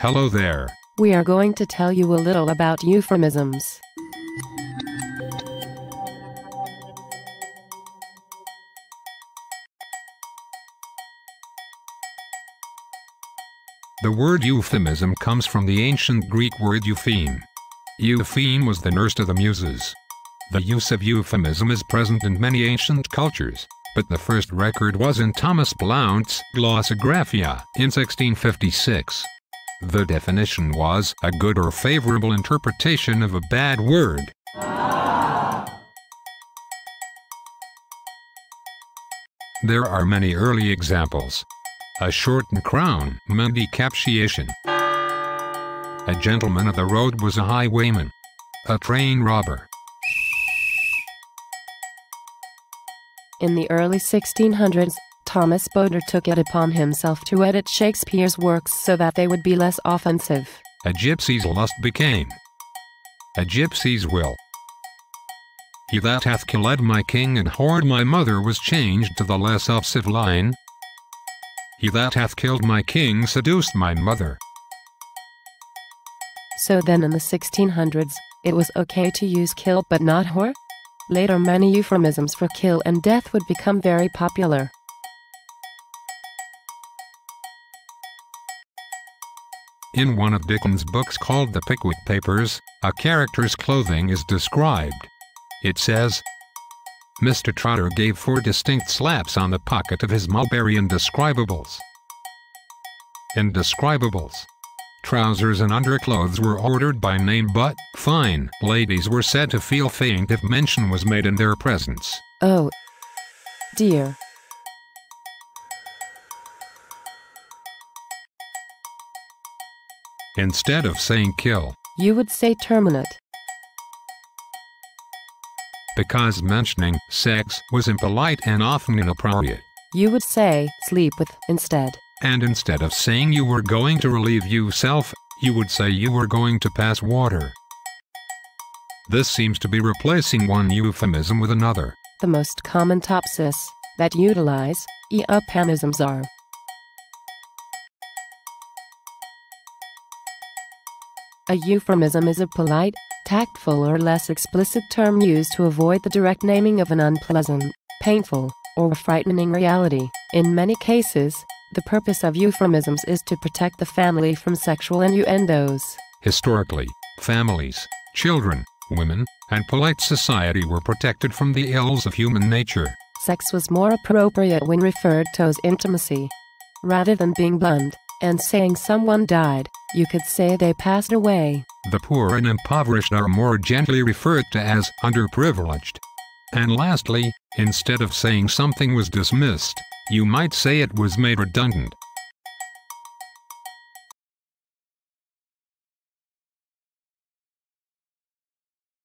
Hello there. We are going to tell you a little about euphemisms. The word euphemism comes from the ancient Greek word eupheme. Eupheme was the nurse to the muses. The use of euphemism is present in many ancient cultures, but the first record was in Thomas Blount's Glossographia in 1656. The definition was a good or favorable interpretation of a bad word. There are many early examples. A shortened crown meant decapitation. A gentleman of the road was a highwayman. A train robber. In the early 1600s, Thomas Boder took it upon himself to edit Shakespeare's works so that they would be less offensive. A gypsy's lust became a gypsy's will. He that hath killed my king and whored my mother was changed to the less offensive line. He that hath killed my king seduced my mother. So then in the 1600s, it was okay to use kill but not whore? Later many euphemisms for kill and death would become very popular. In one of Dickens' books called The Pickwick Papers, a character's clothing is described. It says, Mr. Trotter gave 4 distinct slaps on the pocket of his mulberry indescribables. Indescribables. Trousers and underclothes were ordered by name, but fine ladies were said to feel faint if mention was made in their presence. Oh, dear. Instead of saying kill, You would say terminate. Because mentioning sex was impolite and often inappropriate. You would say sleep with instead. And instead of saying you were going to relieve yourself, you would say you were going to pass water. This seems to be replacing one euphemism with another. The most common topsis that utilize euphemisms are a euphemism is a polite, tactful or less explicit term used to avoid the direct naming of an unpleasant, painful, or frightening reality. In many cases, the purpose of euphemisms is to protect the family from sexual innuendos. Historically, families, children, women, and polite society were protected from the ills of human nature. Sex was more appropriate when referred to as intimacy. Rather than being blunt and saying someone died, you could say they passed away. The poor and impoverished are more gently referred to as underprivileged. And lastly, instead of saying something was dismissed, you might say it was made redundant.